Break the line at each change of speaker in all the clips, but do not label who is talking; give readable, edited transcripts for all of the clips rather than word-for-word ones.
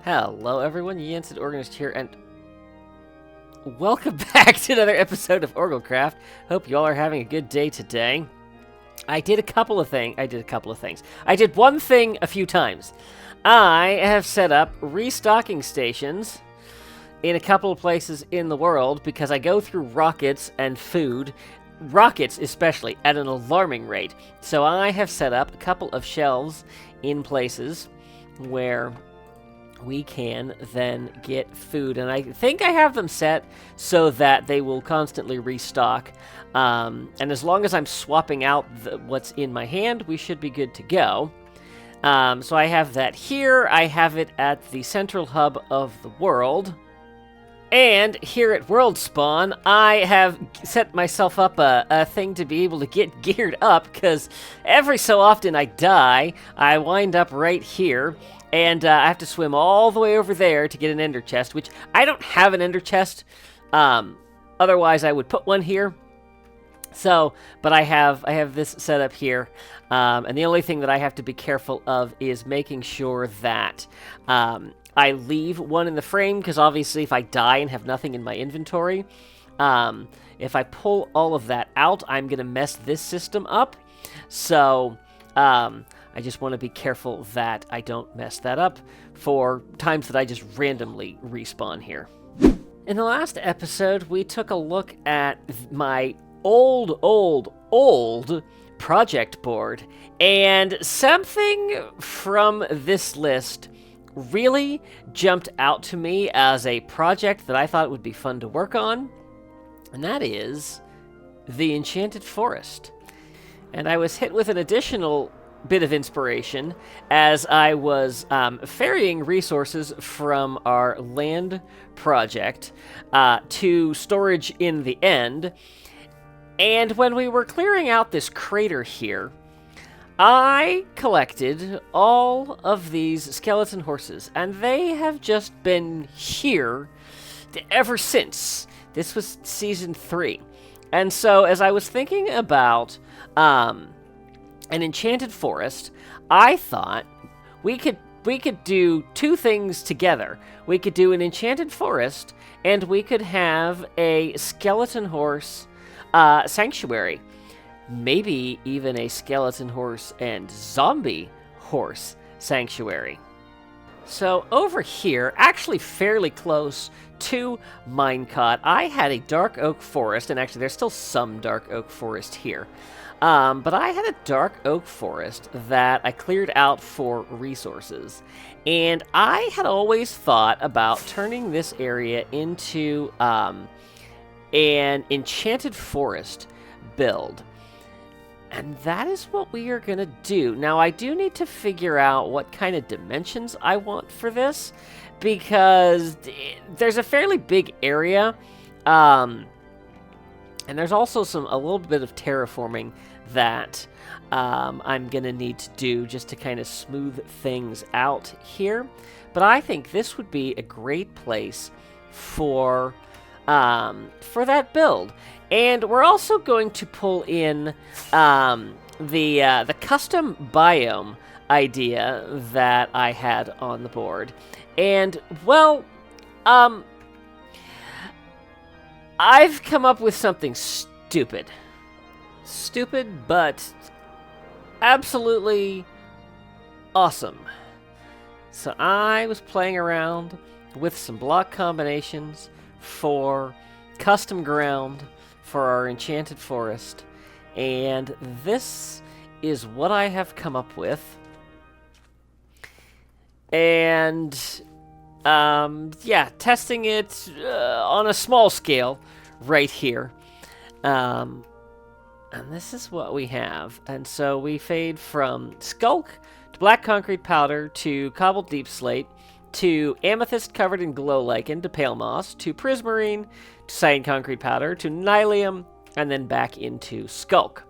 Hello everyone, Yensid Organist here, and welcome back to another episode of OrgelCraft. Hope you all are having a good day today. I did one thing a few times. I have set up restocking stations in a couple of places in the world because I go through rockets and food, rockets especially, at an alarming rate. So I have set up a couple of shelves in places where we can then get food, and I think I have them set so that they will constantly restock, and as long as I'm swapping out what's in my hand, we should be good to go. So I have that here. I have it at the central hub of the world, and here at World Spawn, I have set myself up a thing to be able to get geared up, because every so often I die, I wind up right here, and I have to swim all the way over there to get an ender chest, which I don't have an ender chest. Otherwise, I would put one here. So, but I have this set up here, and the only thing that I have to be careful of is making sure that I leave one in the frame, because obviously if I die and have nothing in my inventory, if I pull all of that out, I'm going to mess this system up. So, I just want to be careful that I don't mess that up for times that I just randomly respawn here. In the last episode, we took a look at my old project board, and something from this list really jumped out to me as a project that I thought would be fun to work on, and that is the Enchanted Forest. And I was hit with an additional bit of inspiration as I was ferrying resources from our land project to storage in the end. And when we were clearing out this crater here, I collected all of these skeleton horses, and they have just been here ever since. This was season 3. And so as I was thinking about an enchanted forest, I thought we could do two things together. We could do an enchanted forest, and we could have a skeleton horse sanctuary. Maybe even a skeleton horse and zombie horse sanctuary. So over here, actually fairly close to Minecot, I had a dark oak forest, and actually there's still some dark oak forest here. But I had a dark oak forest that I cleared out for resources. And I had always thought about turning this area into an enchanted forest build. And that is what we are going to do. Now, I do need to figure out what kind of dimensions I want for this, because there's a fairly big area, and there's also a little bit of terraforming that I'm going to need to do just to kind of smooth things out here. But I think this would be a great place for that build. And we're also going to pull in the custom biome idea that I had on the board. And, well, I've come up with something stupid. Stupid, but absolutely awesome. So I was playing around with some block combinations for custom ground for our enchanted forest, and this is what I have come up with. And yeah, testing it on a small scale right here. And this is what we have. And so we fade from skulk to black concrete powder to cobbled deep slate to amethyst covered in glow lichen to pale moss to prismarine to cyan concrete powder to nylium, and then back into skulk.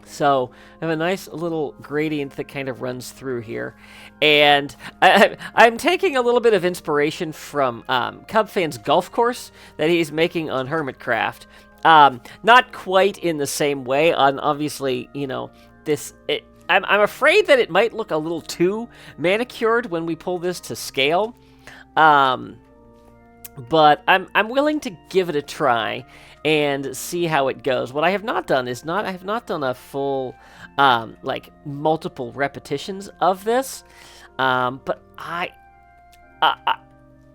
So I have a nice little gradient that kind of runs through here. And I'm taking a little bit of inspiration from Cubfan's golf course that he's making on Hermitcraft. Not quite in the same way. Obviously, you know, I'm afraid that it might look a little too manicured when we pull this to scale. But I'm willing to give it a try and see how it goes. What I have not done is I have not done a full like multiple repetitions of this. But I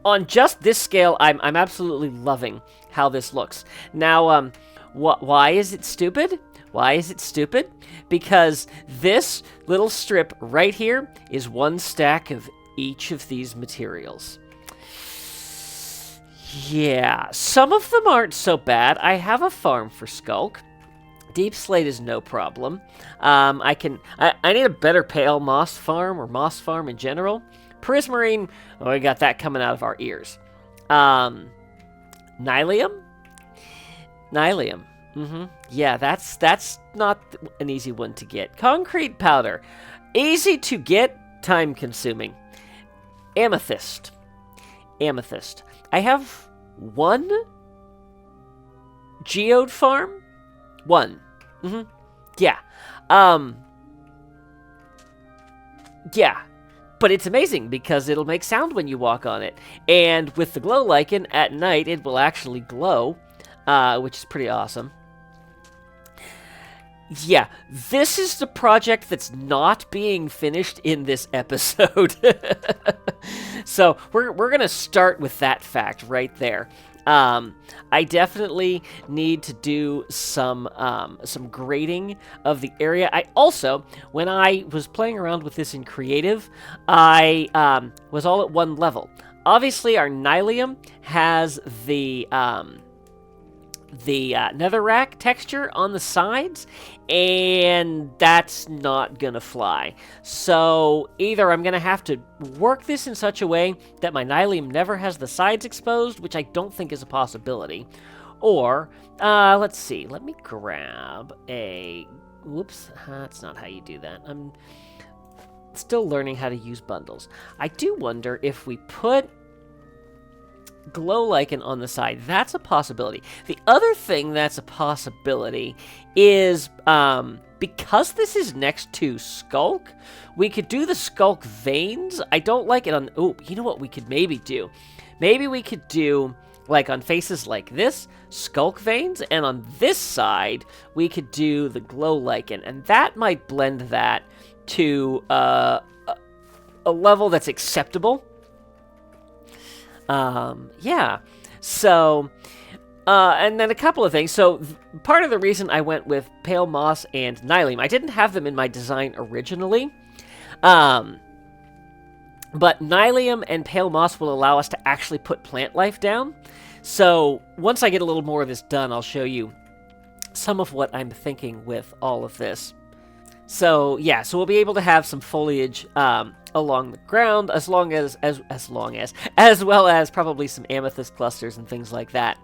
on just this scale, I'm absolutely loving how this looks. Now, why is it stupid? Why is it stupid? Because this little strip right here is one stack of each of these materials. Yeah, some of them aren't so bad. I have a farm for Skulk. Deep slate is no problem. I need a better pale moss farm or moss farm in general. Prismarine, oh, we got that coming out of our ears. Nylium? Nylium. Yeah, that's not an easy one to get. Concrete powder. Easy to get, time consuming. Amethyst. Amethyst. I have one geode farm. One. Yeah. Yeah. But it's amazing because it'll make sound when you walk on it. And with the glow lichen, at night it will actually glow, which is pretty awesome. Yeah, this is the project that's not being finished in this episode. So we're going to start with that fact right there. I definitely need to do some grading of the area. I also, when I was playing around with this in creative, I was all at one level. Obviously, our Nylium has the netherrack texture on the sides, and that's not gonna fly. So either I'm gonna have to work this in such a way that my Nylium never has the sides exposed, which I don't think is a possibility, or let's see, let me grab a, whoops, that's not how you do that. I'm still learning how to use bundles. I do wonder if we put glow lichen on the side. That's a possibility. The other thing that's a possibility is because this is next to Skulk, we could do the Skulk veins. I don't like it on... Oh, you know what we could maybe do? Maybe we could do, like on faces like this, Skulk veins, and on this side, we could do the glow lichen, and that might blend that to a level that's acceptable. Yeah, so, and then a couple of things. So, part of the reason I went with Pale Moss and Nylium, I didn't have them in my design originally, but Nylium and Pale Moss will allow us to actually put plant life down. So, once I get a little more of this done, I'll show you some of what I'm thinking with all of this. So, yeah, so we'll be able to have some foliage, along the ground, as well as probably some amethyst clusters and things like that.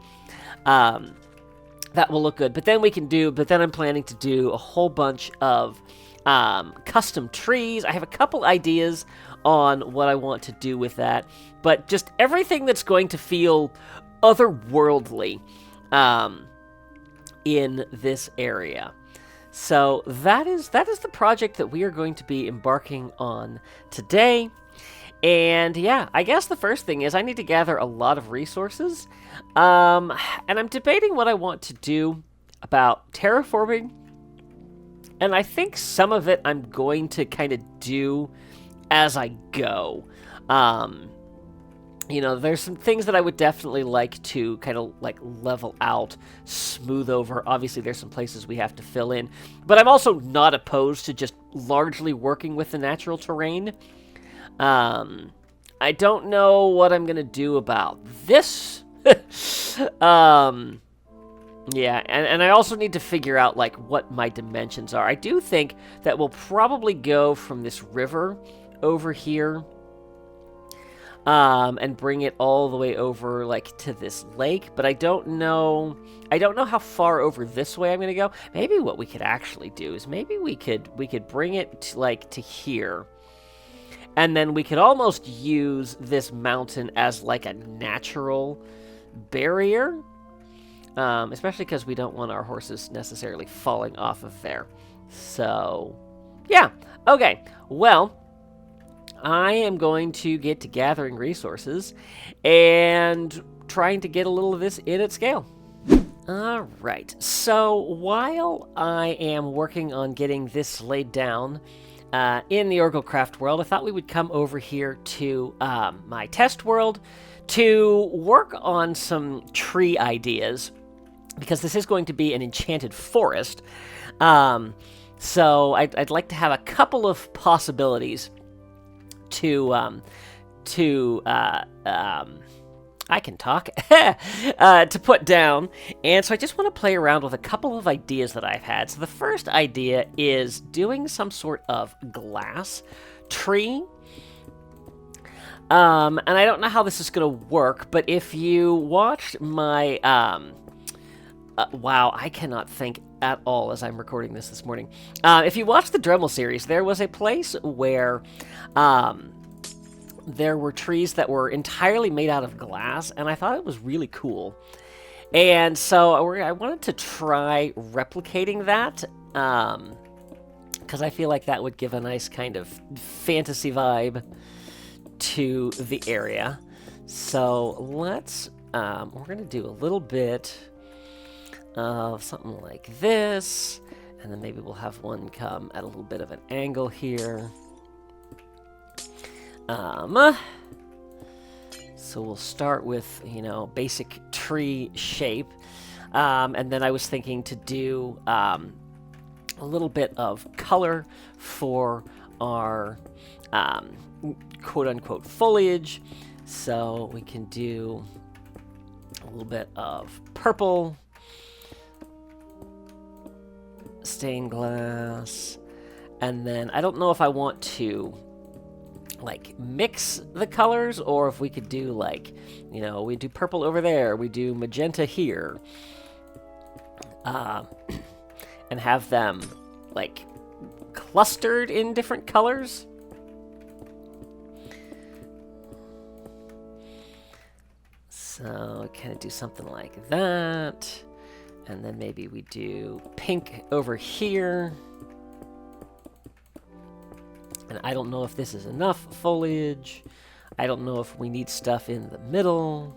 That will look good. But then I'm planning to do a whole bunch of custom trees. I have a couple ideas on what I want to do with that, but just everything that's going to feel otherworldly in this area. So that is the project that we are going to be embarking on today. And yeah, I guess the first thing is I need to gather a lot of resources. And I'm debating what I want to do about terraforming. And I think some of it I'm going to kind of do as I go. You know, there's some things that I would definitely like to kind of like level out, smooth over. Obviously, there's some places we have to fill in. But I'm also not opposed to just largely working with the natural terrain. I don't know what I'm going to do about this. Yeah, and I also need to figure out like what my dimensions are. I do think that we'll probably go from this river over here and bring it all the way over like to this lake, but I don't know how far over this way I'm gonna go. Maybe what we could actually do is maybe we could bring it to, like to here, and then we could almost use this mountain as like a natural barrier, especially because we don't want our horses necessarily falling off of there. So Yeah. Okay. Well, I am going to get to gathering resources and trying to get a little of this in at scale. All right. So while I am working on getting this laid down in the OrgelCraft world, I thought we would come over here to my test world to work on some tree ideas, because this is going to be an enchanted forest. So I'd like to have a couple of possibilities to I can talk, to put down. And so I just want to play around with a couple of ideas that I've had. So the first idea is doing some sort of glass tree. And I don't know how this is going to work, but if you watched my, wow, I cannot think at all as I'm recording this morning. If you watched the Dremel series, there was a place where, there were trees that were entirely made out of glass, and I thought it was really cool. And so I wanted to try replicating that, because I feel like that would give a nice kind of fantasy vibe to the area. So let's, we're going to do a little bit of something like this, and then maybe we'll have one come at a little bit of an angle here. So we'll start with, you know, basic tree shape. And then I was thinking to do a little bit of color for our quote-unquote foliage. So we can do a little bit of purple, stained glass, and then I don't know if I want to like mix the colors, or if we could do like, you know, we do purple over there, we do magenta here, and have them like clustered in different colors. So kind of do something like that, and then maybe we do pink over here. And I don't know if this is enough foliage. I don't know if we need stuff in the middle.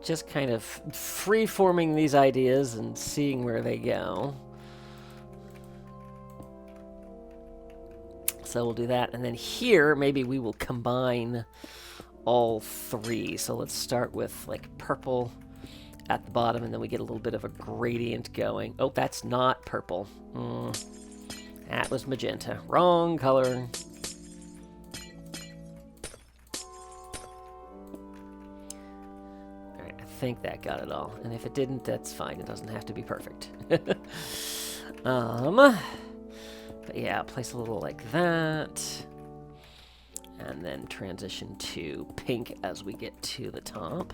Just kind of free-forming these ideas and seeing where they go. So we'll do that. And then here, maybe we will combine all three. So let's start with like purple at the bottom, and then we get a little bit of a gradient going. Oh, that's not purple. That was magenta. Wrong color. Alright, I think that got it all. And if it didn't, that's fine. It doesn't have to be perfect. But yeah, place a little like that. And then transition to pink as we get to the top.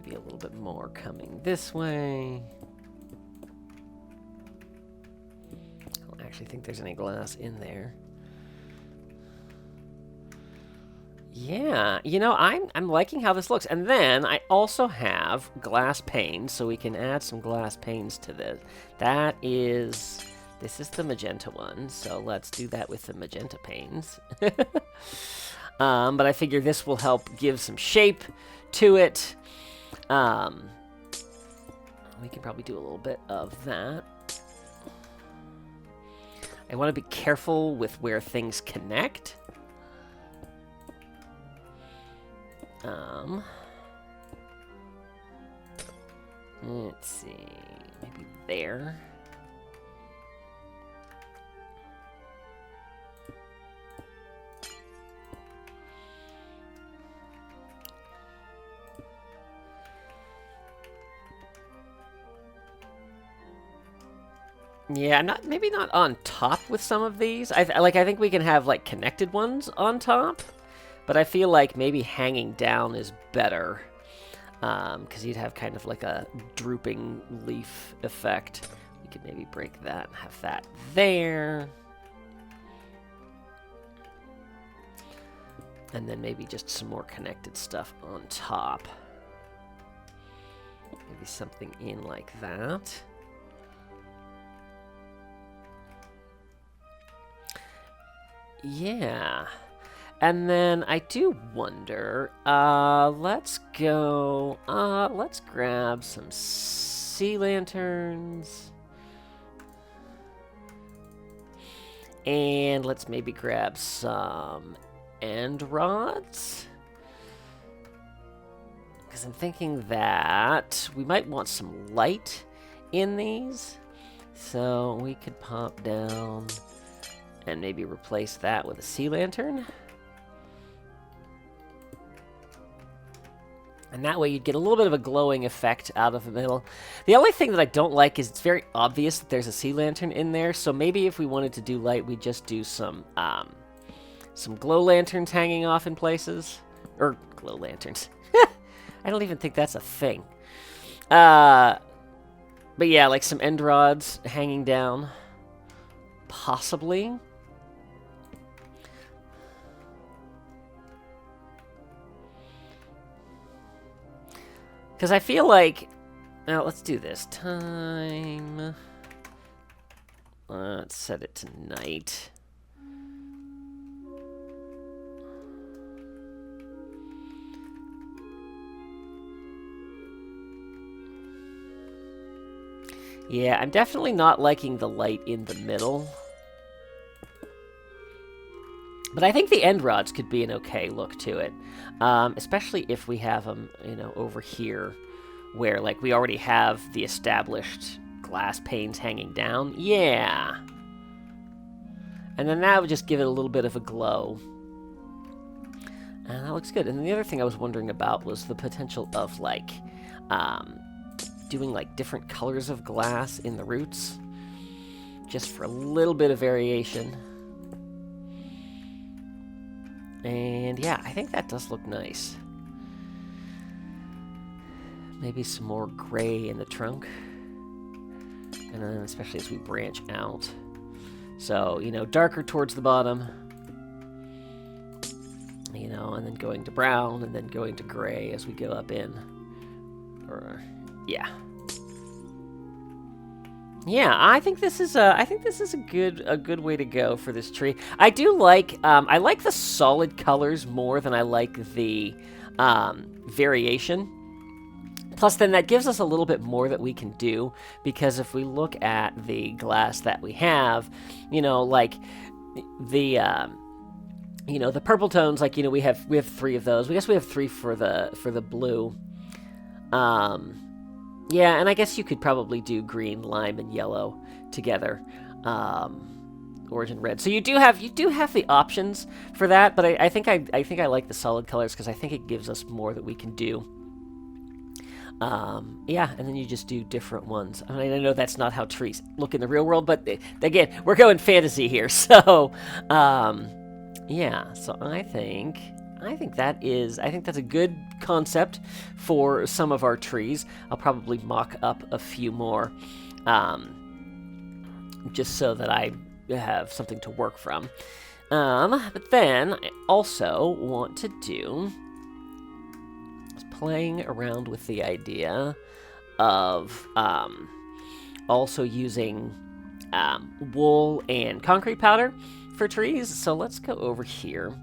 A little bit more coming this way. I don't actually think there's any glass in there. Yeah, you know, I'm liking how this looks. And then I also have glass panes, so we can add some glass panes to this. This is the magenta one, so let's do that with the magenta panes. But I figure this will help give some shape to it. We can probably do a little bit of that. I want to be careful with where things connect. Let's see, maybe there. Yeah, maybe not on top with some of these. I think we can have like connected ones on top, but I feel like maybe hanging down is better, because you'd have kind of like a drooping leaf effect. We could maybe break that and have that there. And then maybe just some more connected stuff on top. Maybe something in like that. Yeah. And then I do wonder, let's grab some sea lanterns. And let's maybe grab some end rods. Because I'm thinking that we might want some light in these. So we could pop down and maybe replace that with a sea lantern. And that way you'd get a little bit of a glowing effect out of the middle. The only thing that I don't like is it's very obvious that there's a sea lantern in there. So maybe if we wanted to do light, we'd just do some glow lanterns hanging off in places. Or glow lanterns. I don't even think that's a thing. But yeah, like some end rods hanging down. Possibly. Because I feel like... Now, let's do this. Time... Let's set it to night. Yeah, I'm definitely not liking the light in the middle. But I think the end rods could be an okay look to it. Especially if we have them, you know, over here where, like, we already have the established glass panes hanging down. Yeah. And then that would just give it a little bit of a glow. And that looks good. And then the other thing I was wondering about was the potential of, like, doing, like, different colors of glass in the roots. Just for a little bit of variation. And yeah, I think that does look nice. Maybe some more gray in the trunk. And then especially as we branch out. So, you know, darker towards the bottom. You know, and then going to brown, and then going to gray as we go up in. Or, yeah. Yeah, I think this is a good way to go for this tree. I do like I like the solid colors more than I like the variation. Plus, then that gives us a little bit more that we can do, because if we look at the glass that we have, you know, like the you know, the purple tones, like, you know, we have 3 of those. We guess we have 3 for the blue. Yeah, and I guess you could probably do green, lime, and yellow together. Origin red. So you do have the options for that, but I think I like the solid colors because I think it gives us more that we can do. Yeah, and then you just do different ones. I mean, I know that's not how trees look in the real world, but again, we're going fantasy here. So, yeah. So I think that's a good concept for some of our trees. I'll probably mock up a few more, just so that I have something to work from. But then I also want to do playing around with the idea of also using wool and concrete powder for trees. So let's go over here.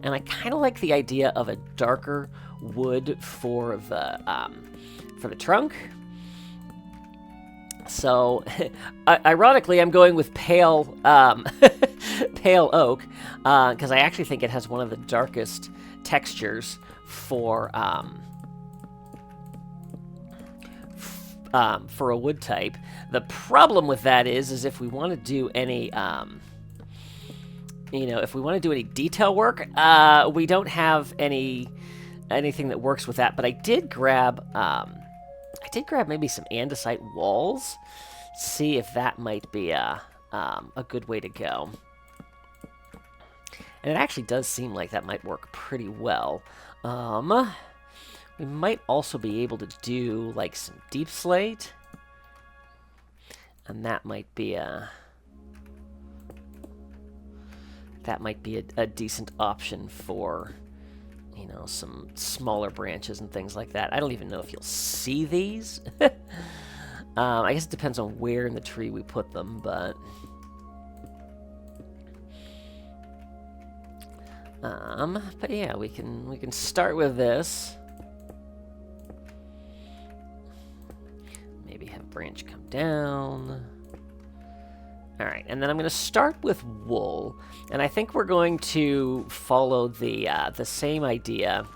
And I kind of like the idea of a darker wood for the trunk. So, ironically, I'm going with pale pale oak because I actually think it has one of the darkest textures for a wood type. The problem with that is if we want to do any you know, if we want to do any detail work, we don't have anything that works with that. But I did grab maybe some andesite walls. See if that might be a good way to go. And it actually does seem like that might work pretty well. We might also be able to do like some deep slate, and that might be that might be a decent option for, you know, some smaller branches and things like that. I don't even know if you'll see these. I guess it depends on where in the tree we put them, but... but yeah, we can start with this. Maybe have a branch come down. Alright, and then I'm going to start with wool, and I think we're going to follow the same idea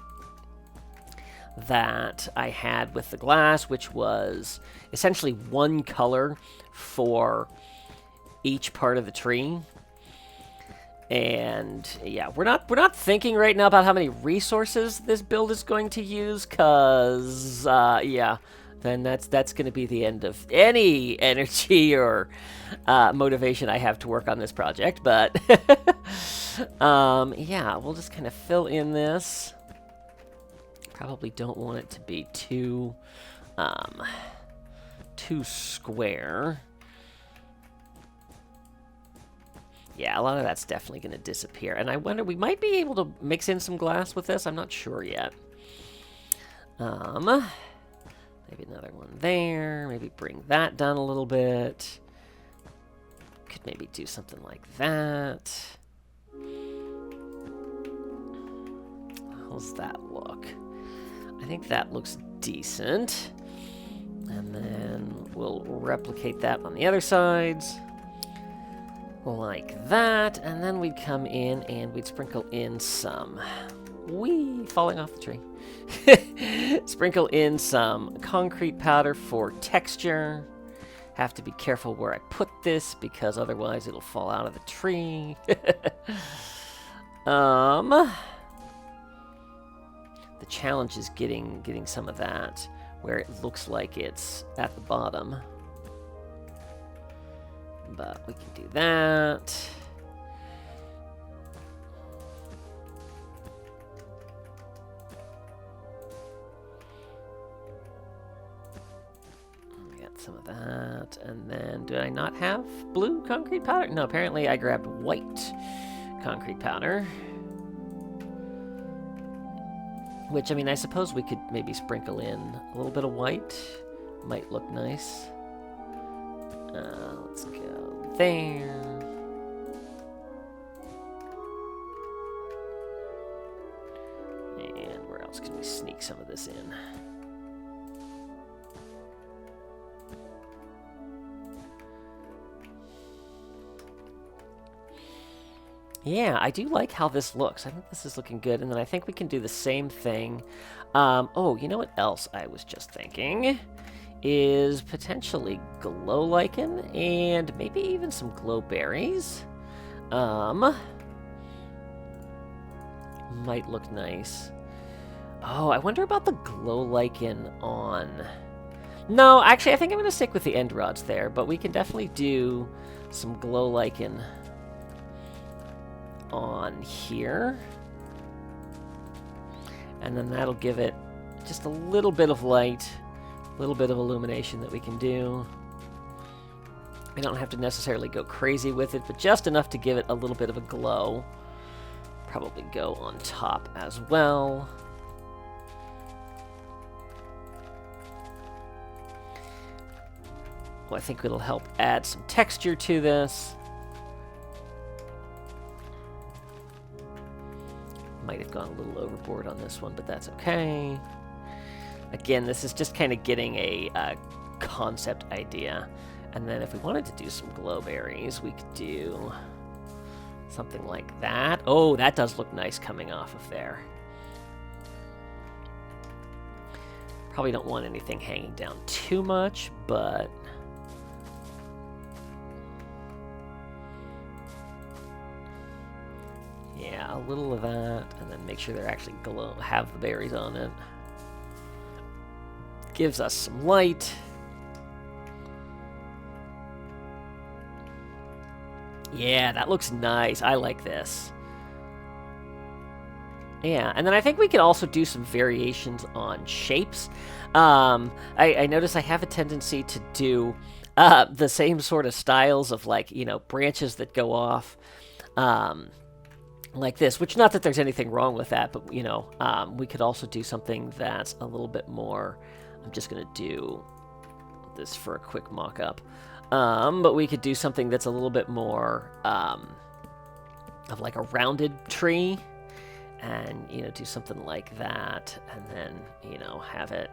that I had with the glass, which was essentially one color for each part of the tree. And yeah, we're not thinking right now about how many resources this build is going to use, cause yeah, then that's going to be the end of any energy or motivation I have to work on this project. But yeah, we'll just kind of fill in this. Probably don't want it to be too square. Yeah, a lot of that's definitely going to disappear. And I wonder, we might be able to mix in some glass with this. I'm not sure yet. Maybe another one there. Maybe bring that down a little bit. Could maybe do something like that. How's that look? I think that looks decent. And then we'll replicate that on the other sides. Like that, and then we'd come in and we'd sprinkle in some... falling off the tree. Sprinkle in some concrete powder for texture. Have to be careful where I put this, because otherwise it'll fall out of the tree. The challenge is getting some of that where it looks like it's at the bottom. But we can do that. We got some of that. And then, did I not have blue concrete powder? No, apparently I grabbed white concrete powder. Which, I mean, I suppose we could maybe sprinkle in a little bit of white. Might look nice. Let's go there. And where else can we sneak some of this in? Yeah, I do like how this looks. I think this is looking good. And then I think we can do the same thing. Oh, you know what else I was just thinking? Is potentially glow lichen and maybe even some glow berries. Might look nice. Oh, I wonder about the glow lichen on... No, actually, I think I'm going to stick with the end rods there, but we can definitely do some glow lichen on here. And then that'll give it just a little bit of light. Little bit of illumination that we can do. We don't have to necessarily go crazy with it, but just enough to give it a little bit of a glow. Probably go on top as well. Well, I think it'll help add some texture to this. Might have gone a little overboard on this one, but that's okay. Again, this is just kind of getting a concept idea. And then if we wanted to do some glowberries, we could do something like that. Oh, that does look nice coming off of there. Probably don't want anything hanging down too much, but... yeah, a little of that, and then make sure they're actually have the berries on it. Gives us some light. Yeah, that looks nice. I like this. Yeah, and then I think we could also do some variations on shapes. I notice I have a tendency to do the same sort of styles of, like, you know, branches that go off like this, which not that there's anything wrong with that, but, you know, we could also do something that's a little bit more, I'm just going to do this for a quick mock-up, but we could do something that's a little bit more of like a rounded tree, and, you know, do something like that, and then, you know, have it,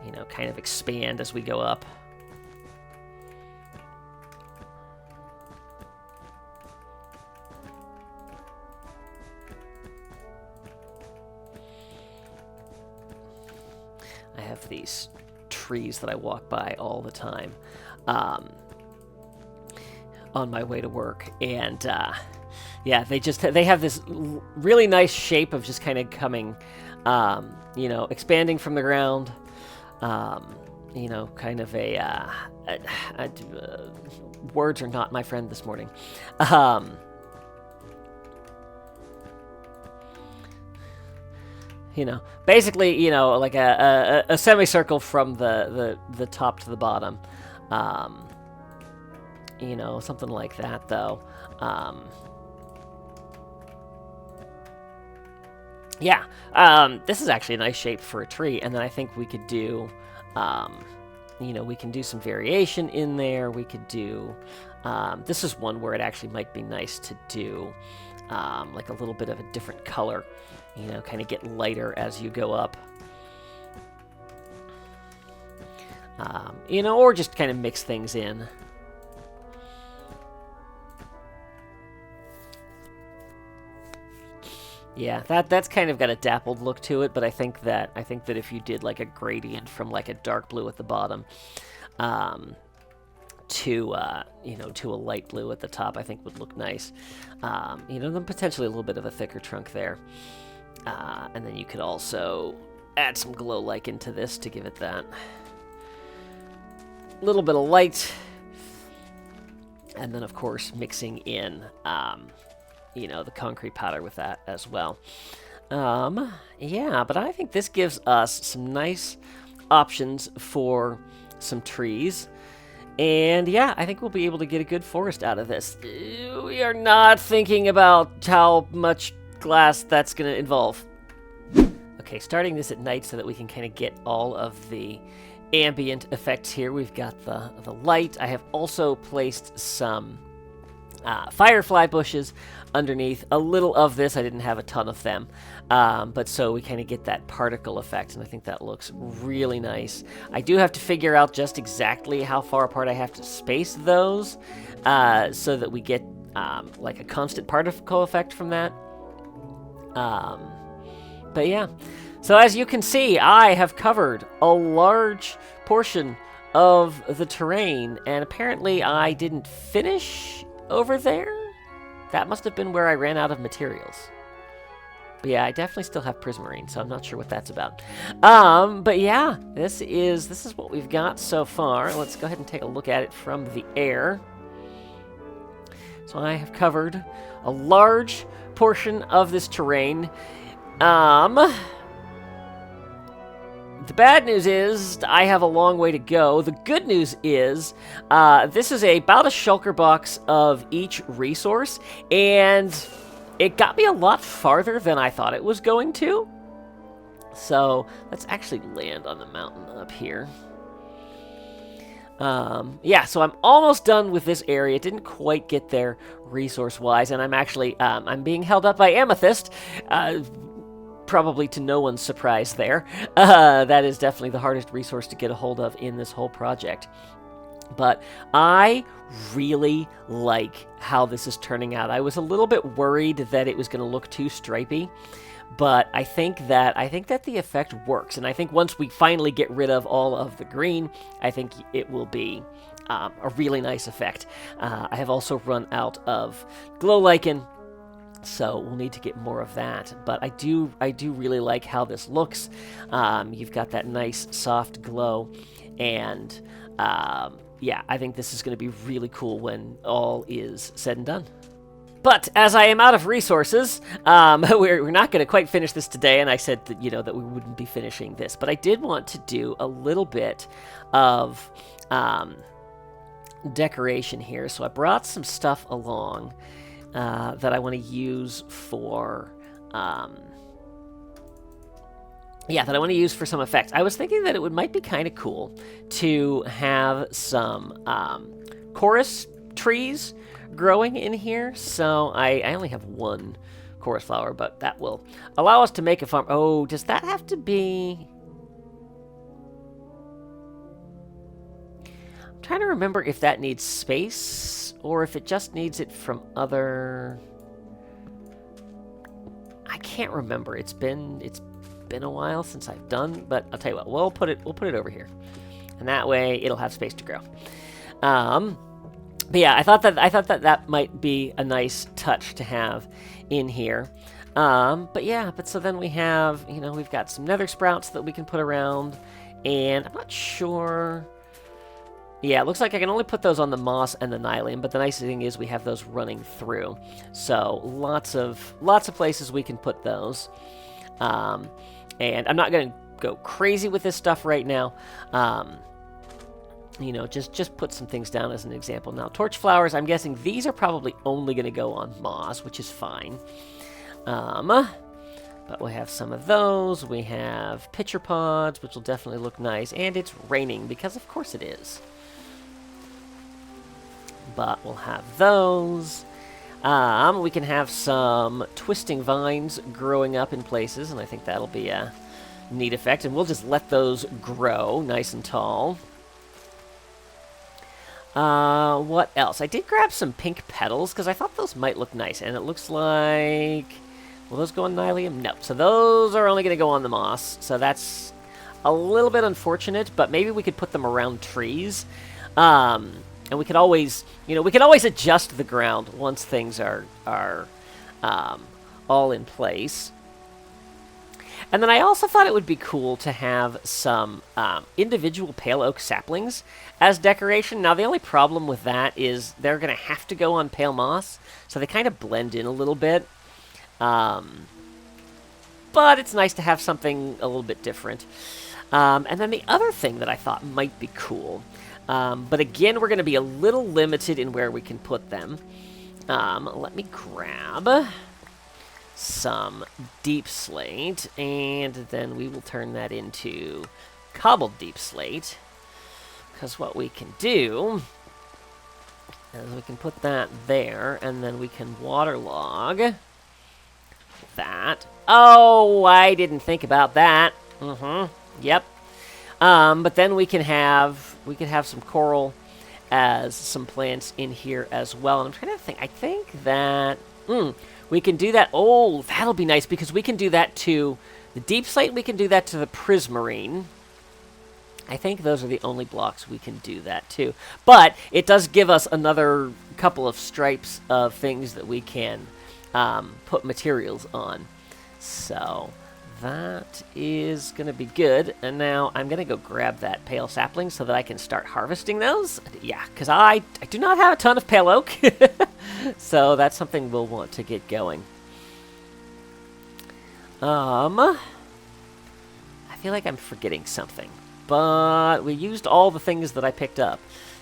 you know, kind of expand as we go up. I have these trees that I walk by all the time on my way to work, and yeah, they have this really nice shape of just kind of coming, you know, expanding from the ground, you know, kind of words are not my friend this morning. You know, basically, you know, like a semicircle from the top to the bottom. You know, something like that, though. Yeah, this is actually a nice shape for a tree, and then I think we could do, you know, we can do some variation in there. We could do, this is one where it actually might be nice to do, like a little bit of a different color. You know, kind of get lighter as you go up. You know, or just kind of mix things in. Yeah, that's kind of got a dappled look to it, but I think that if you did like a gradient from like a dark blue at the bottom, to you know, to a light blue at the top, I think would look nice. You know, then potentially a little bit of a thicker trunk there. And then you could also add some glow lichen to this to give it that little bit of light. And then, of course, mixing in, you know, the concrete powder with that as well. Yeah, but I think this gives us some nice options for some trees. And yeah, I think we'll be able to get a good forest out of this. We are not thinking about how much glass that's going to involve. Okay, starting this at night so that we can kind of get all of the ambient effects here. We've got the light. I have also placed some firefly bushes underneath. A little of this, I didn't have a ton of them, but so we kind of get that particle effect, and I think that looks really nice. I do have to figure out just exactly how far apart I have to space those, so that we get like a constant particle effect from that. But yeah, so as you can see, I have covered a large portion of the terrain, and apparently I didn't finish over there. That must have been where I ran out of materials. But yeah, I definitely still have prismarine, so I'm not sure what that's about. But yeah, this is what we've got so far. Let's go ahead and take a look at it from the air. So I have covered a large portion of this terrain. The bad news is I have a long way to go. The good news is this is about a shulker box of each resource, and it got me a lot farther than I thought it was going to. So let's actually land on the mountain up here. Yeah, so I'm almost done with this area. Didn't quite get there resource-wise, and I'm actually I'm being held up by amethyst. Probably to no one's surprise there. That is definitely the hardest resource to get a hold of in this whole project. But I really like how this is turning out. I was a little bit worried that it was going to look too stripy, but I think that the effect works. And I think once we finally get rid of all of the green, I think it will be a really nice effect. I have also run out of glow lichen, so we'll need to get more of that. But I do really like how this looks. You've got that nice soft glow, and yeah, I think this is going to be really cool when all is said and done. But as I am out of resources, we're not going to quite finish this today, and I said that, that we wouldn't be finishing this. But I did want to do a little bit of decoration here. So I brought some stuff along that I want to use for... that I want to use for some effects. I was thinking that it might be kind of cool to have some chorus trees growing in here. So I only have one chorus flower, but that will allow us to make a farm. Oh, does that have to be... I'm trying to remember if that needs space or if it just needs it from other... I can't remember. It's been a while since I've done, but I'll tell you what, we'll put it over here, and that way it'll have space to grow. But yeah, I thought that might be a nice touch to have in here. But so then we have, we've got some nether sprouts that we can put around, and I'm not sure. Yeah, it looks like I can only put those on the moss and the nylium, but the nice thing is we have those running through. So lots of places we can put those. And I'm not going to go crazy with this stuff right now. Just put some things down as an example. Now, torch flowers, I'm guessing these are probably only going to go on moss, which is fine. But we have some of those. We have pitcher pods, which will definitely look nice. And it's raining, because of course it is. But we'll have those. We can have some twisting vines growing up in places, and I think that'll be a neat effect. And we'll just let those grow nice and tall. What else? I did grab some pink petals, because I thought those might look nice. And it looks like... Will those go on nylium? No. So those are only going to go on the moss. So that's a little bit unfortunate, but maybe we could put them around trees. And we could always, adjust the ground once things are all in place. And then I also thought it would be cool to have some individual pale oak saplings as decoration. Now, the only problem with that is they're going to have to go on pale moss, so they kind of blend in a little bit. But it's nice to have something a little bit different. And then the other thing that I thought might be cool... but again, we're going to be a little limited in where we can put them. Let me grab some deep slate, and then we will turn that into cobbled deep slate. Because what we can do is we can put that there, and then we can waterlog that. Oh, I didn't think about that. Yep. But then we can have some coral as some plants in here as well. And I'm trying to think. I think that we can do that. Oh, that'll be nice, because we can do that to the deep slate. We can do that to the prismarine. I think those are the only blocks we can do that to. But it does give us another couple of stripes of things that we can put materials on. So... that is going to be good. And now I'm going to go grab that pale sapling so that I can start harvesting those. Yeah, because I do not have a ton of pale oak. So that's something we'll want to get going. I feel like I'm forgetting something. But we used all the things that I picked up.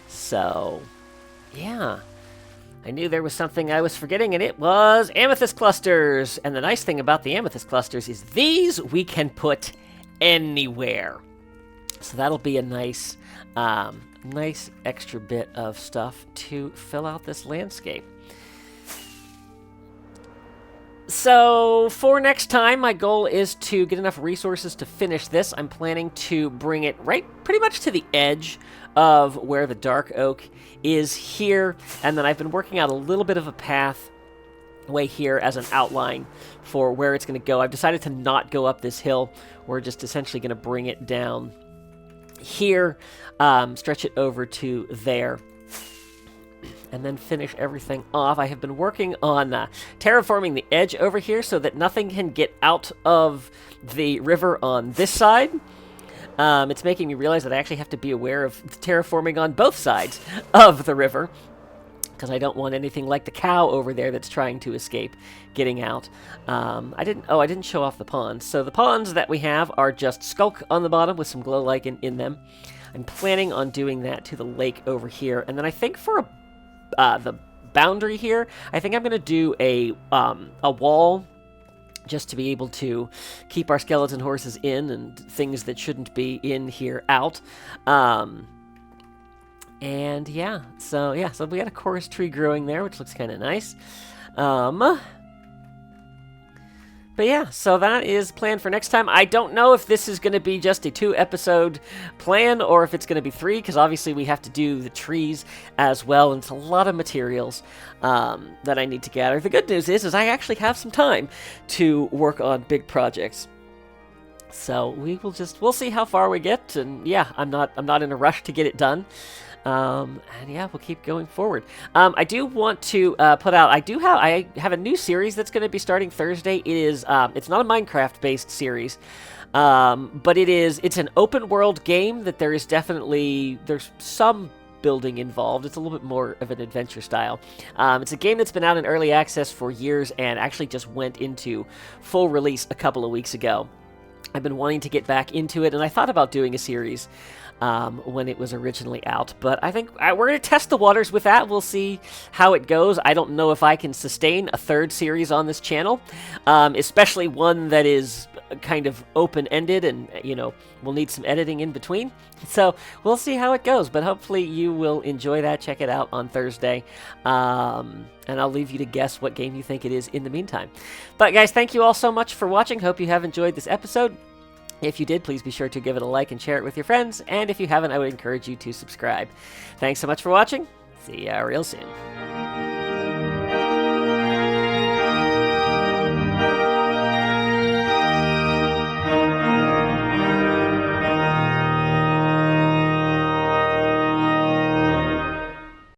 So, yeah. I knew there was something I was forgetting, and it was amethyst clusters. And the nice thing about the amethyst clusters is these we can put anywhere. So that'll be a nice extra bit of stuff to fill out this landscape. So for next time, my goal is to get enough resources to finish this. I'm planning to bring it right pretty much to the edge of where the dark oak is here, and then I've been working out a little bit of a path way here as an outline for where it's going to go. I've decided to not go up this hill. We're just essentially going to bring it down here, stretch it over to there, and then finish everything off. I have been working on terraforming the edge over here so that nothing can get out of the river on this side. It's making me realize that I actually have to be aware of terraforming on both sides of the river, because I don't want anything like the cow over there that's trying to escape getting out. I didn't show off the ponds. So the ponds that we have are just skulk on the bottom with some glow lichen in them. I'm planning on doing that to the lake over here. And then I think for the boundary here, I think I'm going to do a wall just to be able to keep our skeleton horses in and things that shouldn't be in here out. And yeah, so we got a chorus tree growing there, which looks kind of nice. But yeah, so that is planned for next time. I don't know if this is going to be just a 2-episode plan or if it's going to be 3, because obviously we have to do the trees as well, and it's a lot of materials that I need to gather. The good news is I actually have some time to work on big projects. So we'll see how far we get, and yeah, I'm not in a rush to get it done. And yeah, we'll keep going forward. I do want to put out. I have a new series that's going to be starting Thursday. It is. It's not a Minecraft-based series, but it's an open-world game that there's some building involved. It's a little bit more of an adventure style. It's a game that's been out in early access for years and actually just went into full release a couple of weeks ago. I've been wanting to get back into it, and I thought about doing a series when it was originally out. But I think we're going to test the waters with that. We'll see how it goes. I don't know if I can sustain a 3rd series on this channel, especially one that is kind of open-ended and, we'll need some editing in between. So we'll see how it goes, but hopefully you will enjoy that. Check it out on Thursday. And I'll leave you to guess what game you think it is in the meantime. But guys, thank you all so much for watching. Hope you have enjoyed this episode. If you did, please be sure to give it a like and share it with your friends. And if you haven't, I would encourage you to subscribe. Thanks so much for watching. See ya real soon.